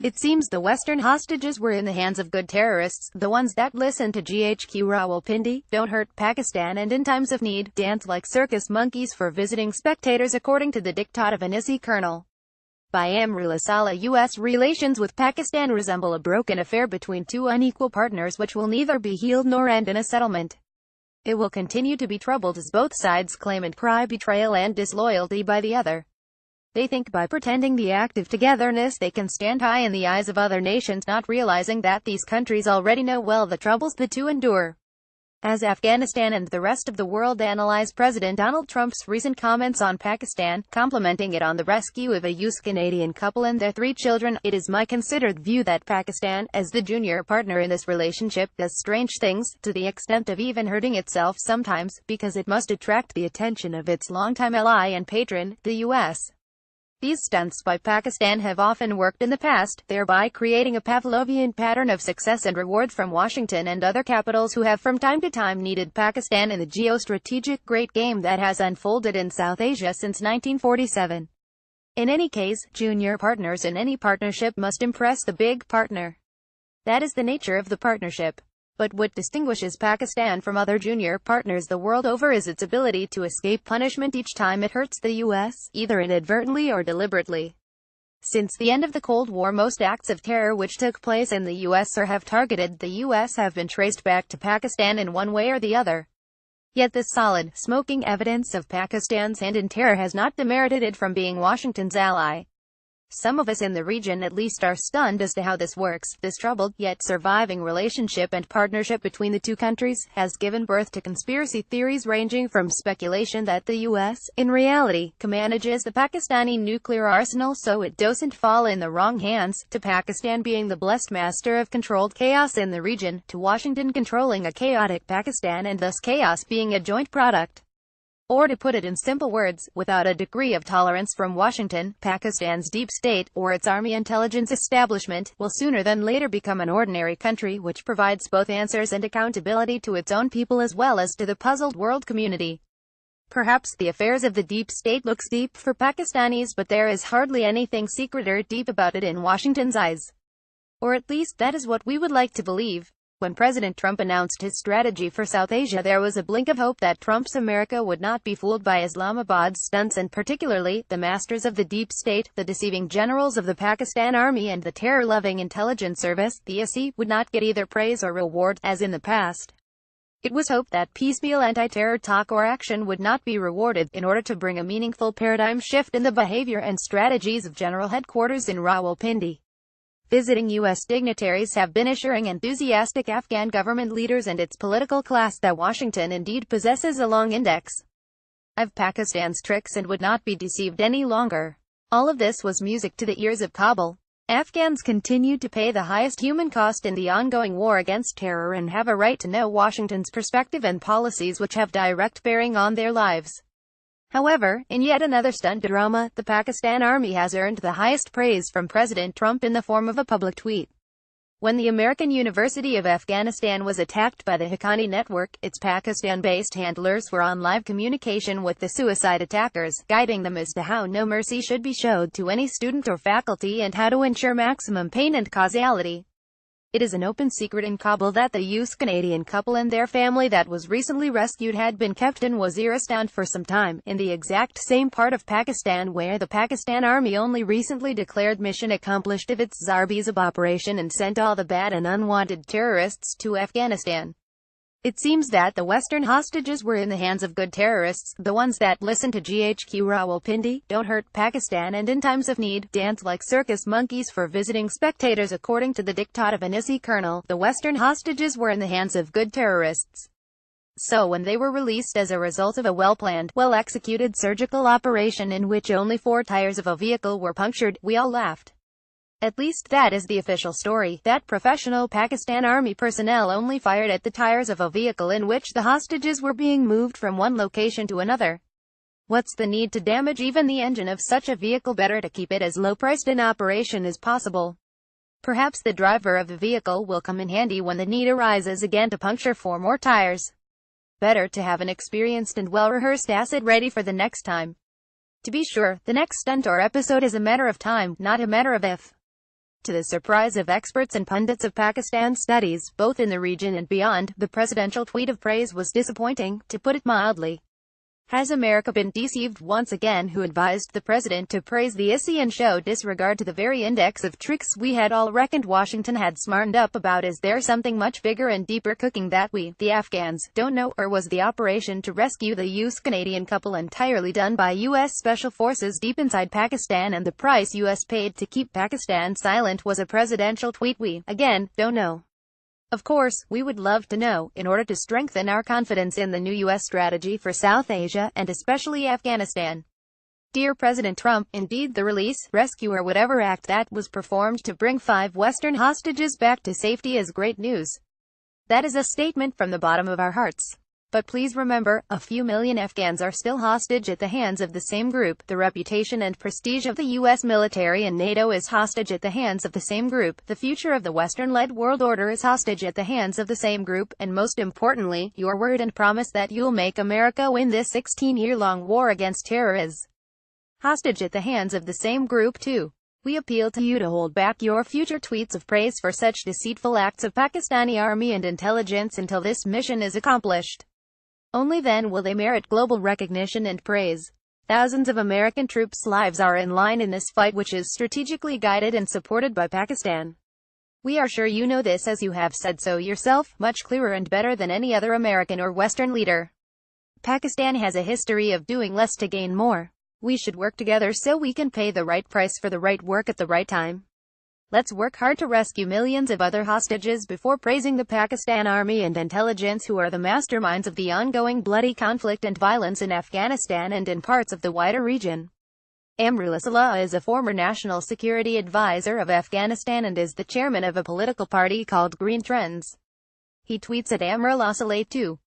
It seems the Western hostages were in the hands of good terrorists, the ones that listen to GHQ Rawa, don't hurt Pakistan, and in times of need, dance like circus monkeys for visiting spectators according to the diktat of an ISI colonel. By Amrullah Saleh, U.S. relations with Pakistan resemble a broken affair between two unequal partners which will neither be healed nor end in a settlement. It will continue to be troubled as both sides claim and cry betrayal and disloyalty by the other. They think by pretending the act of togetherness they can stand high in the eyes of other nations, not realizing that these countries already know well the troubles the two endure. As Afghanistan and the rest of the world analyze President Donald Trump's recent comments on Pakistan, complimenting it on the rescue of a youth Canadian couple and their 3 children, it is my considered view that Pakistan, as the junior partner in this relationship, does strange things, to the extent of even hurting itself sometimes, because it must attract the attention of its longtime ally and patron, the U.S. These stunts by Pakistan have often worked in the past, thereby creating a Pavlovian pattern of success and reward from Washington and other capitals who have from time to time needed Pakistan in the geostrategic great game that has unfolded in South Asia since 1947. In any case, junior partners in any partnership must impress the big partner. That is the nature of the partnership. But what distinguishes Pakistan from other junior partners the world over is its ability to escape punishment each time it hurts the U.S., either inadvertently or deliberately. Since the end of the Cold War, most acts of terror which took place in the U.S. or have targeted the U.S. have been traced back to Pakistan in one way or the other. Yet this solid, smoking evidence of Pakistan's hand in terror has not demerited it from being Washington's ally. Some of us in the region at least are stunned as to how this works. This troubled, yet surviving relationship and partnership between the two countries has given birth to conspiracy theories ranging from speculation that the U.S., in reality, manages the Pakistani nuclear arsenal so it doesn't fall in the wrong hands, to Pakistan being the blessed master of controlled chaos in the region, to Washington controlling a chaotic Pakistan and thus chaos being a joint product. Or to put it in simple words, without a degree of tolerance from Washington, Pakistan's deep state, or its army intelligence establishment, will sooner than later become an ordinary country which provides both answers and accountability to its own people as well as to the puzzled world community. Perhaps the affairs of the deep state looks deep for Pakistanis, but there is hardly anything secret or deep about it in Washington's eyes. Or at least that is what we would like to believe. When President Trump announced his strategy for South Asia, there was a blink of hope that Trump's America would not be fooled by Islamabad's stunts, and particularly, the masters of the deep state, the deceiving generals of the Pakistan army and the terror-loving intelligence service, the ISI, would not get either praise or reward, as in the past. It was hoped that piecemeal anti-terror talk or action would not be rewarded, in order to bring a meaningful paradigm shift in the behavior and strategies of General Headquarters in Rawalpindi. Visiting U.S. dignitaries have been assuring enthusiastic Afghan government leaders and its political class that Washington indeed possesses a long index of Pakistan's tricks and would not be deceived any longer. All of this was music to the ears of Kabul. Afghans continue to pay the highest human cost in the ongoing war against terror and have a right to know Washington's perspective and policies which have direct bearing on their lives. However, in yet another stunt drama, the Pakistan army has earned the highest praise from President Trump in the form of a public tweet. When the American University of Afghanistan was attacked by the Haqqani network, its Pakistan-based handlers were on live communication with the suicide attackers, guiding them as to how no mercy should be showed to any student or faculty and how to ensure maximum pain and causality. It is an open secret in Kabul that the youth Canadian couple and their family that was recently rescued had been kept in Waziristan for some time, in the exact same part of Pakistan where the Pakistan Army only recently declared mission accomplished of its Zarbizab operation and sent all the bad and unwanted terrorists to Afghanistan. It seems that the Western hostages were in the hands of good terrorists, the ones that listen to GHQ Rawa, don't hurt Pakistan, and in times of need, dance like circus monkeys for visiting spectators according to the diktat of an ISI colonel. The Western hostages were in the hands of good terrorists. So when they were released as a result of a well-planned, well-executed surgical operation in which only 4 tires of a vehicle were punctured, we all laughed. At least that is the official story, that professional Pakistan Army personnel only fired at the tires of a vehicle in which the hostages were being moved from one location to another. What's the need to damage even the engine of such a vehicle? Better to keep it as low-priced in operation as possible. Perhaps the driver of the vehicle will come in handy when the need arises again to puncture 4 more tires. Better to have an experienced and well-rehearsed asset ready for the next time. To be sure, the next stunt or episode is a matter of time, not a matter of if. To the surprise of experts and pundits of Pakistan's studies, both in the region and beyond, the presidential tweet of praise was disappointing, to put it mildly. Has America been deceived once again? Who advised the president to praise the ISI and show disregard to the very index of tricks we had all reckoned Washington had smartened up about? Is there something much bigger and deeper cooking that we, the Afghans, don't know? Or was the operation to rescue the US-Canadian couple entirely done by US Special Forces deep inside Pakistan, and the price US paid to keep Pakistan silent was a presidential tweet we, again, don't know? Of course, we would love to know, in order to strengthen our confidence in the new U.S. strategy for South Asia, and especially Afghanistan. Dear President Trump, indeed the release, rescue or whatever act that was performed to bring 5 Western hostages back to safety is great news. That is a statement from the bottom of our hearts. But please remember, a few million Afghans are still hostage at the hands of the same group. The reputation and prestige of the U.S. military and NATO is hostage at the hands of the same group. The future of the Western-led world order is hostage at the hands of the same group. And most importantly, your word and promise that you'll make America win this 16-year-long war against terror is hostage at the hands of the same group too. We appeal to you to hold back your future tweets of praise for such deceitful acts of Pakistani army and intelligence until this mission is accomplished. Only then will they merit global recognition and praise. Thousands of American troops' lives are in line in this fight, which is strategically guided and supported by Pakistan. We are sure you know this, as you have said so yourself, much clearer and better than any other American or Western leader. Pakistan has a history of doing less to gain more. We should work together so we can pay the right price for the right work at the right time. Let's work hard to rescue millions of other hostages before praising the Pakistan army and intelligence, who are the masterminds of the ongoing bloody conflict and violence in Afghanistan and in parts of the wider region. Amrullah Saleh is a former national security advisor of Afghanistan and is the chairman of a political party called Green Trends. He tweets at Amrullah Saleh too.